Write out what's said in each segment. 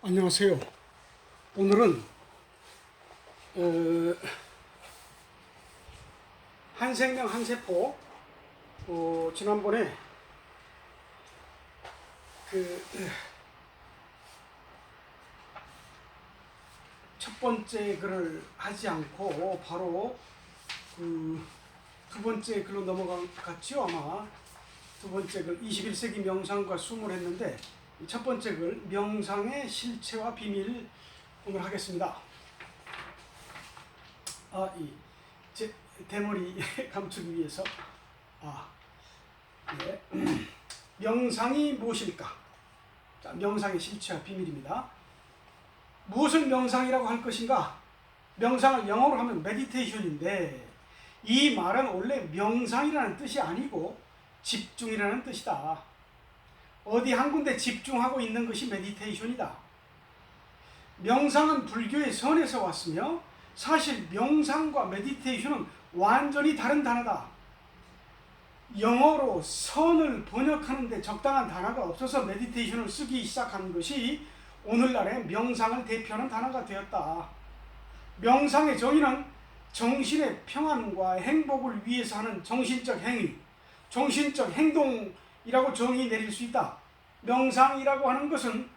안녕하세요. 오늘은 한 생명 한 세포, 지난번에 첫 번째 글을 하지 않고 바로 두 번째 글로 넘어갔죠. 아마 두 번째 글 21세기 명상과 숨을 했는데, 첫 번째 글 명상의 실체와 비밀 오늘 하겠습니다. 제 대머리 감추기 위해서 네. 명상이 무엇일까? 자, 명상의 실체와 비밀입니다. 무엇을 명상이라고 할 것인가? 명상을 영어로 하면 메디테이션인데, 이 말은 원래 명상이라는 뜻이 아니고 집중이라는 뜻이다. 어디 한 군데 집중하고 있는 것이 메디테이션이다. 명상은 불교의 선에서 왔으며, 사실 명상과 메디테이션은 완전히 다른 단어다. 영어로 선을 번역하는데 적당한 단어가 없어서 메디테이션을 쓰기 시작한 것이 오늘날의 명상을 대표하는 단어가 되었다. 명상의 정의는 정신의 평안과 행복을 위해서 하는 정신적 행위, 정신적 행동이라고 정의 내릴 수 있다. 명상이라고 하는 것은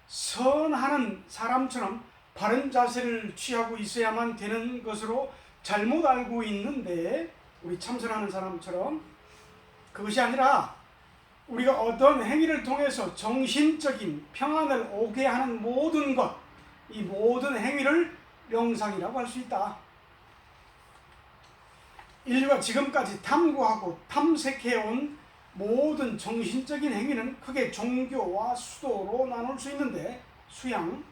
선하는 사람처럼 바른 자세를 취하고 있어야만 되는 것으로 잘못 알고 있는데, 우리 참선하는 사람처럼 그것이 아니라 우리가 어떤 행위를 통해서 정신적인 평안을 오게 하는 모든 것, 이 모든 행위를 명상이라고 할 수 있다. 인류가 지금까지 탐구하고 탐색해온 모든 정신적인 행위는 크게 종교와 수도로 나눌 수 있는데, 수양,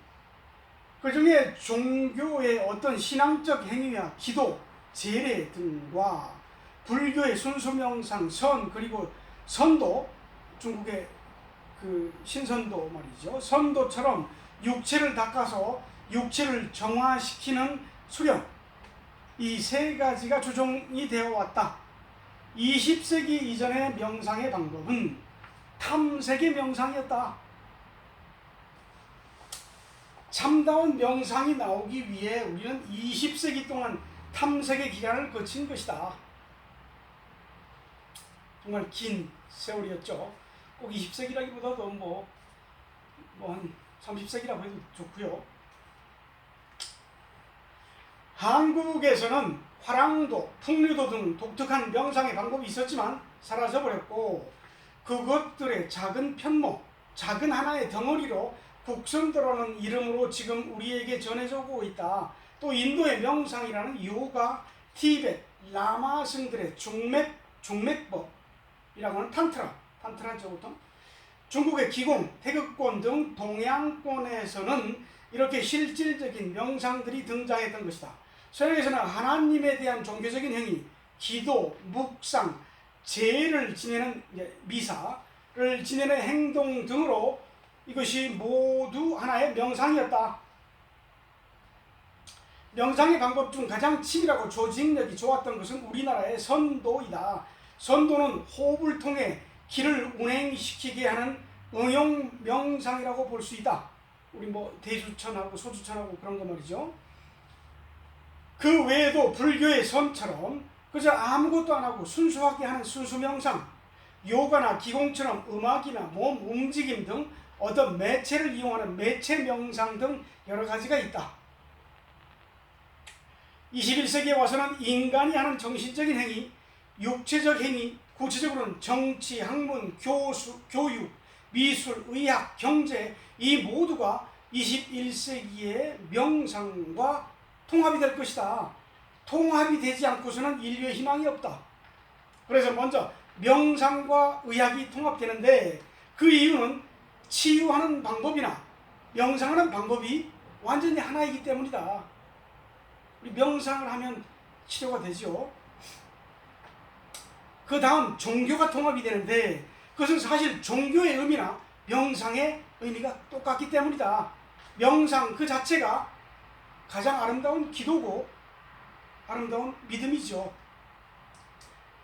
그 중에 종교의 어떤 신앙적 행위와 기도, 제례 등과 불교의 순수명상, 선, 그리고 선도, 중국의 그 신선도 말이죠. 선도처럼 육체를 닦아서 육체를 정화시키는 수련, 이 세 가지가 조정이 되어 왔다. 20세기 이전의 명상의 방법은 탐색의 명상이었다. 참다운 명상이 나오기 위해 우리는 20세기 동안 탐색의 기간을 거친 것이다. 정말 긴 세월이었죠. 꼭 20세기라기보다도 한 30세기라고 해도 좋고요. 한국에서는 화랑도, 풍류도 등 독특한 명상의 방법이 있었지만 사라져버렸고, 그것들의 작은 편목, 작은 하나의 덩어리로 국선도라는 이름으로 지금 우리에게 전해지고 있다. 또 인도의 명상이라는 요가, 티베트, 라마 승들의 중맥법이라고 하는 탄트라죠 보통. 중국의 기공, 태극권 등 동양권에서는 이렇게 실질적인 명상들이 등장했던 것이다. 서양에서는 하나님에 대한 종교적인 행위, 기도, 묵상, 제를 지내는 미사를 지내는 행동 등으로 이것이 모두 하나의 명상이었다. 명상의 방법 중 가장 치밀하고 조직력이 좋았던 것은 우리나라의 선도이다. 선도는 호흡을 통해 기를 운행시키게 하는 응용 명상이라고 볼 수 있다. 우리 대주천하고 소주천하고 그런 거 말이죠. 그 외에도 불교의 선처럼 그저 아무것도 안 하고 순수하게 하는 순수 명상, 요가나 기공처럼 음악이나 몸 움직임 등 어떤 매체를 이용하는 매체 명상 등 여러 가지가 있다. 21세기에 와서는 인간이 하는 정신적인 행위, 육체적 행위, 구체적으로는 정치, 학문, 교육, 미술, 의학, 경제, 이 모두가 21세기의 명상과 통합이 될 것이다. 통합이 되지 않고서는 인류의 희망이 없다. 그래서 먼저 명상과 의학이 통합되는데, 그 이유는 치유하는 방법이나 명상하는 방법이 완전히 하나이기 때문이다. 우리 명상을 하면 치료가 되죠. 그 다음 종교가 통합이 되는데, 그것은 사실 종교의 의미나 명상의 의미가 똑같기 때문이다. 명상 그 자체가 가장 아름다운 기도고 아름다운 믿음이죠.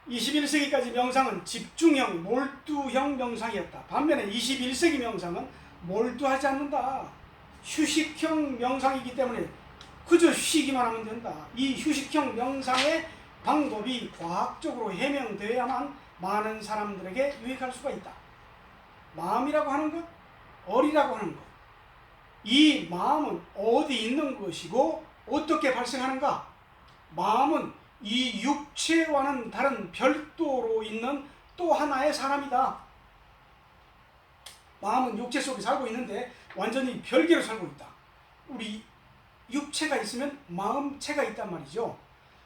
21세기까지 명상은 집중형, 몰두형 명상이었다. 반면에 21세기 명상은 몰두하지 않는다. 휴식형 명상이기 때문에 그저 쉬기만 하면 된다. 이 휴식형 명상의 방법이 과학적으로 해명되어야만 많은 사람들에게 유익할 수가 있다. 마음이라고 하는 것, 어리라고 하는 것, 이 마음은 어디 있는 것이고 어떻게 발생하는가? 마음은 이 육체와는 다른 별도로 있는 또 하나의 사람이다. 마음은 육체 속에 살고 있는데 완전히 별개로 살고 있다. 우리 육체가 있으면 마음체가 있단 말이죠.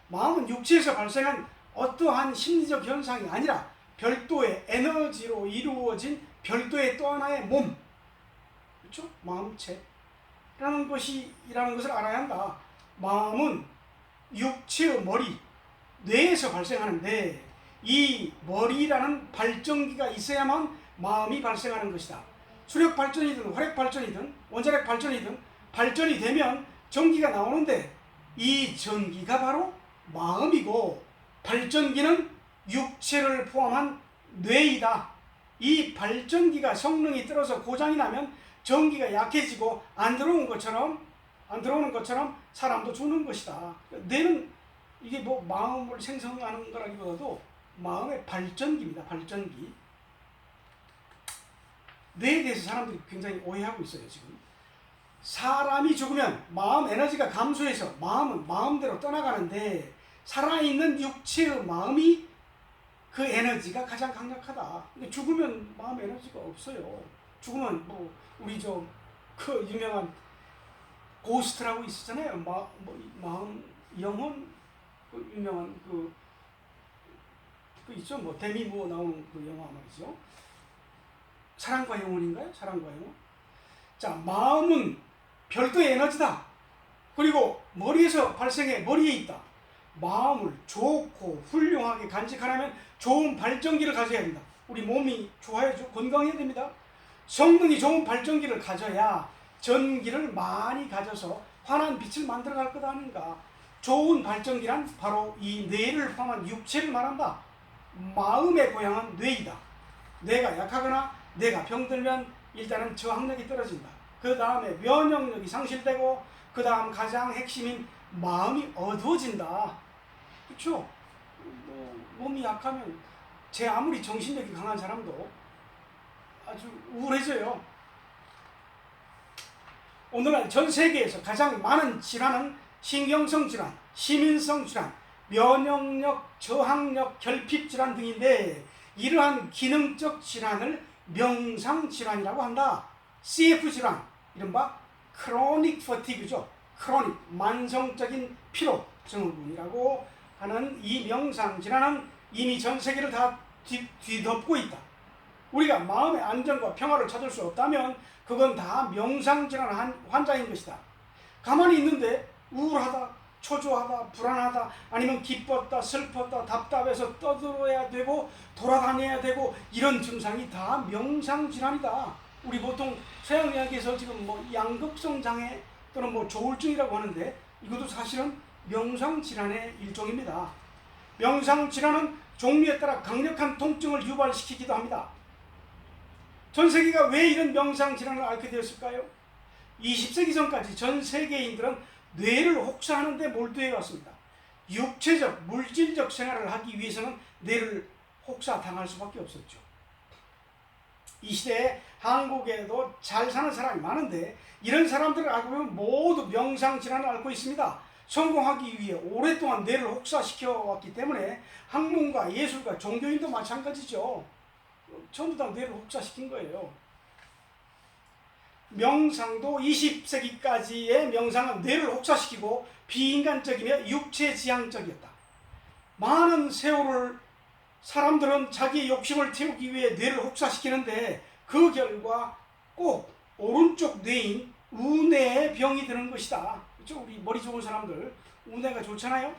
마음은 육체에서 발생한 어떠한 심리적 현상이 아니라 별도의 에너지로 이루어진 별도의 또 하나의 몸, 그렇죠? 마음체라는 것을 알아야 한다. 마음은 육체의 머리, 뇌에서 발생하는데 이 머리라는 발전기가 있어야만 마음이 발생하는 것이다. 수력 발전이든 화력 발전이든 원자력 발전이든 발전이 되면 전기가 나오는데 이 전기가 바로 마음이고 발전기는 육체를 포함한 뇌이다. 이 발전기가 성능이 떨어져 고장이 나면 전기가 약해지고 안 들어오는 것처럼 사람도 죽는 것이다. 뇌는 이게 뭐 마음을 생성하는 거라기보다도 마음의 발전기입니다. 발전기. 뇌에 대해서 사람들이 굉장히 오해하고 있어요. 지금 사람이 죽으면 마음 에너지가 감소해서 마음은 마음대로 떠나가는데 살아있는 육체의 마음이 그 에너지가 가장 강력하다. 근데 죽으면 마음 에너지가 없어요. 죽으면 뭐 우리 그 유명한 고스트라고 있었잖아요. 마음 영혼 그 유명한 그 있죠. 뭐 데미 무어 나오는 그 영화 말이죠. 사랑과 영혼인가요? 사랑과 영혼. 자, 마음은 별도의 에너지다. 그리고 머리에서 발생해 머리에 있다. 마음을 좋고 훌륭하게 간직하려면 좋은 발전기를 가져야 된다. 우리 몸이 좋아야 건강해야 됩니다. 성능이 좋은 발전기를 가져야 전기를 많이 가져서 환한 빛을 만들어갈 것 아닌가. 좋은 발전기란 바로 이 뇌를 포함한 육체를 말한다. 마음의 고향은 뇌이다. 뇌가 약하거나 뇌가 병들면 일단은 저항력이 떨어진다. 그 다음에 면역력이 상실되고 그 다음 가장 핵심인 마음이 어두워진다. 그렇죠? 몸이 약하면 제 아무리 정신력이 강한 사람도 아주 우울해져요. 오늘날 전 세계에서 가장 많은 질환은 신경성 질환, 시민성 질환, 면역력, 저항력, 결핍 질환 등인데 이러한 기능적 질환을 명상 질환이라고 한다. CF 질환, 이른바 크로닉 퍼티그죠. 크로닉, 만성적인 피로 증후군이라고 하는 이 명상 질환은 이미 전 세계를 다 뒤덮고 있다. 우리가 마음의 안정과 평화를 찾을 수 없다면 그건 다 명상 질환 환자인 것이다. 가만히 있는데 우울하다, 초조하다, 불안하다, 아니면 기뻤다, 슬펐다, 답답해서 떠들어야 되고 돌아다녀야 되고 이런 증상이 다 명상질환이다. 우리 보통 서양 이야기에서 지금 뭐 양극성 장애 또는 뭐 조울증이라고 하는데 이것도 사실은 명상질환의 일종입니다. 명상질환은 종류에 따라 강력한 통증을 유발시키기도 합니다. 전 세계가 왜 이런 명상질환을 앓게 되었을까요? 20세기 전까지 전 세계인들은 뇌를 혹사하는 데 몰두해 왔습니다. 육체적, 물질적 생활을 하기 위해서는 뇌를 혹사당할 수밖에 없었죠. 이 시대에 한국에도 잘 사는 사람이 많은데 이런 사람들을 알고 보면 모두 명상질환을 앓고 있습니다. 성공하기 위해 오랫동안 뇌를 혹사시켜 왔기 때문에 학문가, 예술가, 종교인도 마찬가지죠. 전부 다 뇌를 혹사시킨 거예요. 명상도 20세기까지의 명상은 뇌를 혹사시키고 비인간적이며 육체지향적이었다. 많은 세월을 사람들은 자기의 욕심을 태우기 위해 뇌를 혹사시키는데 그 결과 꼭 오른쪽 뇌인 우뇌에 병이 드는 것이다. 그렇죠? 우리 머리 좋은 사람들 우뇌가 좋잖아요.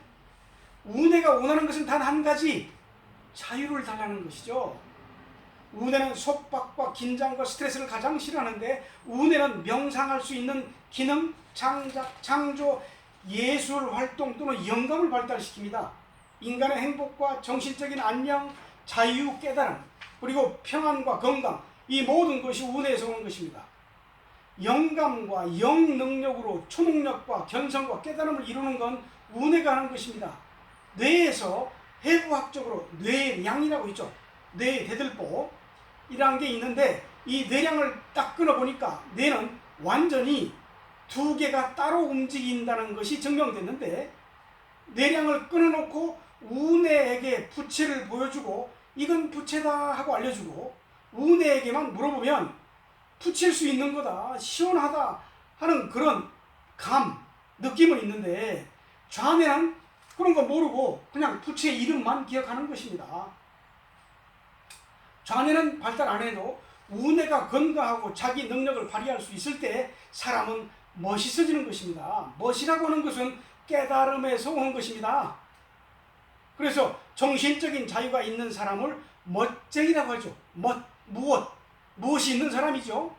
우뇌가 원하는 것은 단 한 가지, 자유를 달라는 것이죠. 우뇌는 속박과 긴장과 스트레스를 가장 싫어하는데 우뇌는 명상할 수 있는 기능, 창작, 창조, 예술 활동 또는 영감을 발달시킵니다. 인간의 행복과 정신적인 안녕, 자유, 깨달음, 그리고 평안과 건강, 이 모든 것이 우뇌에서 오는 것입니다. 영감과 영능력으로 초능력과 견성과 깨달음을 이루는 건 우뇌가 하는 것입니다. 뇌에서 해부학적으로 뇌량이라고 있죠. 뇌 대들보이라는 게 있는데 이 뇌량을 딱 끊어보니까 뇌는 완전히 두 개가 따로 움직인다는 것이 증명됐는데 뇌량을 끊어놓고 우뇌에게 부채를 보여주고 이건 부채다 하고 알려주고 우뇌에게만 물어보면 붙일 수 있는 거다, 시원하다 하는 그런 느낌은 있는데 좌뇌는 그런 거 모르고 그냥 부채 이름만 기억하는 것입니다. 좌뇌는 발달 안 해도 우뇌가 건강하고 자기 능력을 발휘할 수 있을 때 사람은 멋있어지는 것입니다. 멋이라고 하는 것은 깨달음에서 오는 것입니다. 그래서 정신적인 자유가 있는 사람을 멋쟁이라고 하죠. 무엇이 있는 사람이죠.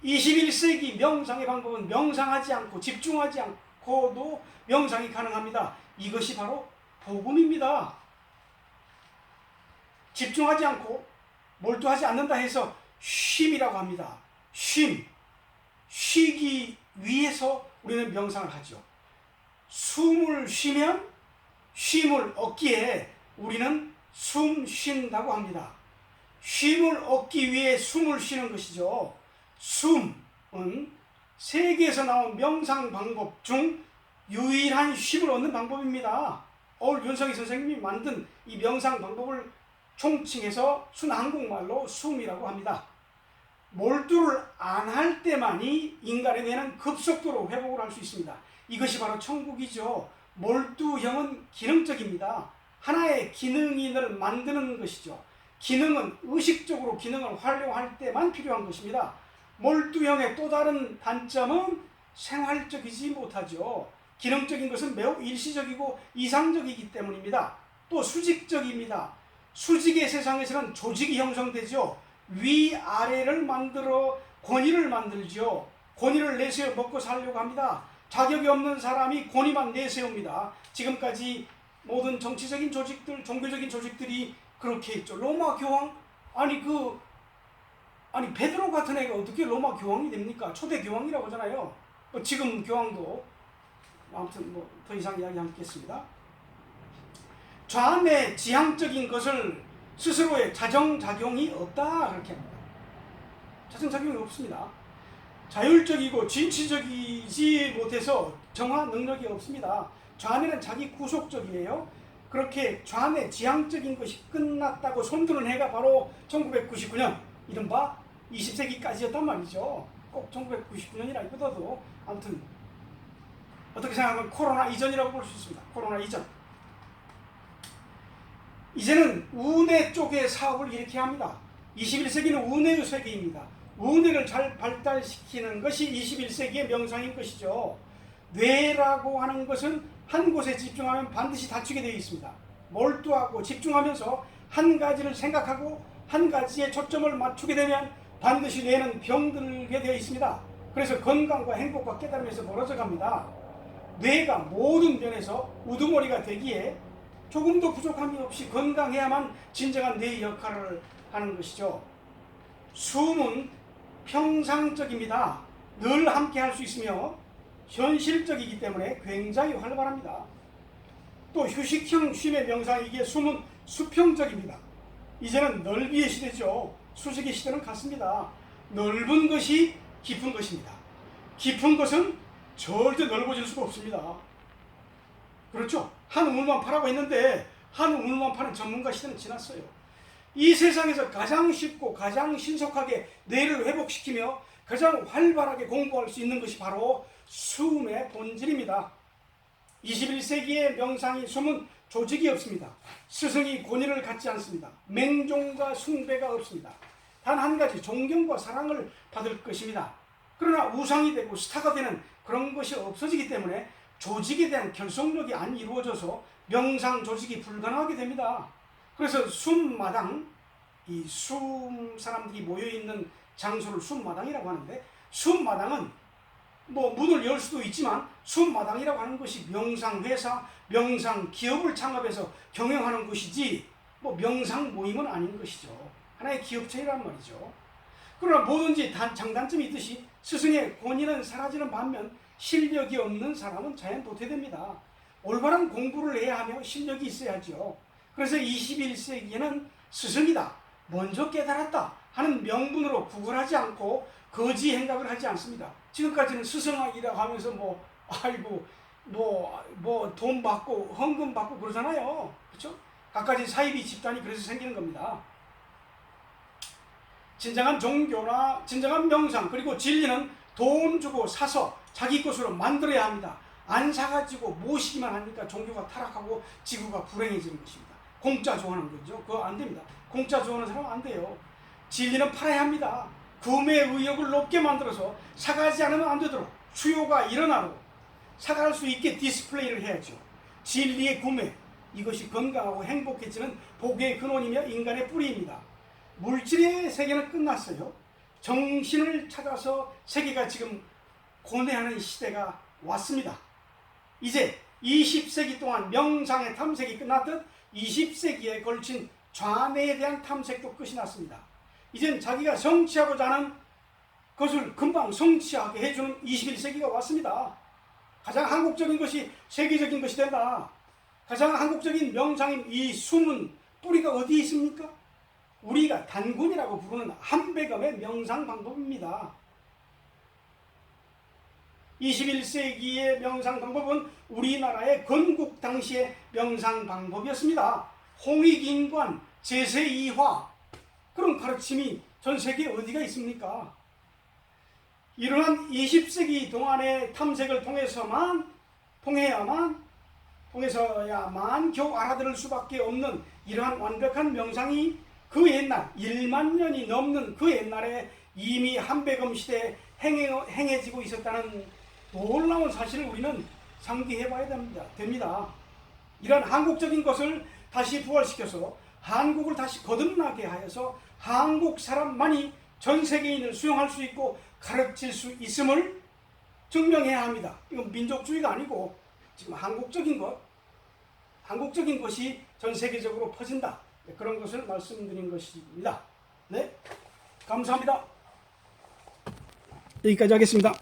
21세기 명상의 방법은 명상하지 않고 집중하지 않고도 명상이 가능합니다. 이것이 바로 복음입니다. 집중하지 않고 몰두하지 않는다 해서 쉼이라고 합니다. 쉬기 위해서 우리는 명상을 하죠. 숨을 쉬면 쉼을 얻기에 우리는 숨 쉰다고 합니다. 쉼을 얻기 위해 숨을 쉬는 것이죠. 숨은 세계에서 나온 명상 방법 중 유일한 쉼을 얻는 방법입니다. 윤석희 선생님이 만든 이 명상 방법을 총칭해서 순한국말로 숨이라고 합니다. 몰두를 안 할 때만이 인간의 뇌는 급속도로 회복을 할 수 있습니다. 이것이 바로 천국이죠. 몰두형은 기능적입니다. 하나의 기능인을 만드는 것이죠. 기능은 의식적으로 기능을 활용할 때만 필요한 것입니다. 몰두형의 또 다른 단점은 생활적이지 못하죠. 기능적인 것은 매우 일시적이고 이상적이기 때문입니다. 또 수직적입니다. 수직의 세상에서는 조직이 형성되죠. 위아래를 만들어 권위를 만들죠. 권위를 내세워 먹고 살려고 합니다. 자격이 없는 사람이 권위만 내세웁니다. 지금까지 모든 정치적인 조직들, 종교적인 조직들이 그렇게 했죠. 로마 교황, 베드로 같은 애가 어떻게 로마 교황이 됩니까? 초대 교황이라고 하잖아요. 지금 교황도 아무튼 더 이상 이야기 않겠습니다. 좌뇌 지향적인 것을 스스로의 자정작용이 없다 그렇게 합니다. 자정작용이 없습니다. 자율적이고 진취적이지 못해서 정화 능력이 없습니다. 좌뇌는 자기 구속적이에요. 그렇게 좌뇌 지향적인 것이 끝났다고 손드는 해가 바로 1999년 이른바 20세기까지였단 말이죠. 꼭 1999년이라기보다도 아무튼 어떻게 생각하면 코로나 이전이라고 볼 수 있습니다. 코로나 이전. 이제는 우뇌 쪽의 사업을 일으켜야 합니다. 21세기는 우뇌의 세계입니다. 우뇌를 잘 발달시키는 것이 21세기의 명상인 것이죠. 뇌라고 하는 것은 한 곳에 집중하면 반드시 다치게 되어 있습니다. 몰두하고 집중하면서 한 가지를 생각하고 한 가지에 초점을 맞추게 되면 반드시 뇌는 병들게 되어 있습니다. 그래서 건강과 행복과 깨달음에서 멀어져 갑니다. 뇌가 모든 면에서 우두머리가 되기에 조금도 부족함이 없이 건강해야만 진정한 뇌의 역할을 하는 것이죠. 숨은 평상적입니다. 늘 함께 할 수 있으며 현실적이기 때문에 굉장히 활발합니다. 또 휴식형 쉼의 명상, 이게 숨은 수평적입니다. 이제는 넓이의 시대죠. 수직의 시대는 같습니다. 넓은 것이 깊은 것입니다. 깊은 것은 절대 넓어질 수가 없습니다. 그렇죠? 한 우물만 파라고 했는데 한 우물만 파는 전문가 시대는 지났어요. 이 세상에서 가장 쉽고 가장 신속하게 뇌를 회복시키며 가장 활발하게 공부할 수 있는 것이 바로 숨의 본질입니다. 21세기의 명상이 숨은 조직이 없습니다. 스승이 권위를 갖지 않습니다. 맹종과 숭배가 없습니다. 단 한 가지, 존경과 사랑을 받을 것입니다. 그러나 우상이 되고 스타가 되는 그런 것이 없어지기 때문에 조직에 대한 결속력이 안 이루어져서 명상 조직이 불가능하게 됩니다. 그래서 숨마당, 이 사람들이 모여있는 장소를 숨마당이라고 하는데, 숨마당은 문을 열 수도 있지만 숨마당이라고 하는 것이 명상회사, 명상기업을 창업해서 경영하는 곳이지 명상 모임은 아닌 것이죠. 하나의 기업체이란 말이죠. 그러나 뭐든지 장단점이 있듯이 스승의 권위는 사라지는 반면 실력이 없는 사람은 자연 도태됩니다. 올바른 공부를 해야 하며 실력이 있어야죠. 그래서 21세기에는 스승이다, 먼저 깨달았다 하는 명분으로 구걸하지 않고 거지 행각을 하지 않습니다. 지금까지는 스승이라고 하면서 돈 받고 헌금 받고 그러잖아요. 그렇죠? 각가지 사이비 집단이 그래서 생기는 겁니다. 진정한 종교나 진정한 명상 그리고 진리는 돈 주고 사서 자기 것으로 만들어야 합니다. 안 사가지고 모시기만 하니까 종교가 타락하고 지구가 불행해지는 것입니다. 공짜 좋아하는 거죠. 그거 안 됩니다. 공짜 좋아하는 사람은 안 돼요. 진리는 팔아야 합니다. 구매 의욕을 높게 만들어서 사가지 않으면 안 되도록 수요가 일어나도록 사갈 수 있게 디스플레이를 해야죠. 진리의 구매, 이것이 건강하고 행복해지는 복의 근원이며 인간의 뿌리입니다. 물질의 세계는 끝났어요. 정신을 찾아서 세계가 지금 고뇌하는 시대가 왔습니다. 이제 20세기 동안 명상의 탐색이 끝났듯 20세기에 걸친 좌뇌에 대한 탐색도 끝이 났습니다. 이젠 자기가 성취하고자 하는 것을 금방 성취하게 해주는 21세기가 왔습니다. 가장 한국적인 것이 세계적인 것이 된다. 가장 한국적인 명상인 이 숨은 뿌리가 어디에 있습니까? 우리가 단군이라고 부르는 한배검의 명상 방법입니다. 21세기의 명상 방법은 우리나라의 건국 당시의 명상 방법이었습니다. 홍익인관, 제세이화, 그런 가르침이 전 세계에 어디가 있습니까? 이러한 20세기 동안의 탐색을 통해서야만 겨우 알아들을 수밖에 없는 이러한 완벽한 명상이 그 옛날 1만 년이 넘는 그 옛날에 이미 한배검 시대에 행해지고 있었다는 놀라운 사실을 우리는 상기해 봐야 됩니다. 이런 한국적인 것을 다시 부활시켜서 한국을 다시 거듭나게 하여서 한국 사람만이 전 세계인을 수용할 수 있고 가르칠 수 있음을 증명해야 합니다. 이건 민족주의가 아니고 지금 한국적인 것이 전 세계적으로 퍼진다. 그런 것을 말씀드린 것입니다. 네, 감사합니다. 여기까지 하겠습니다.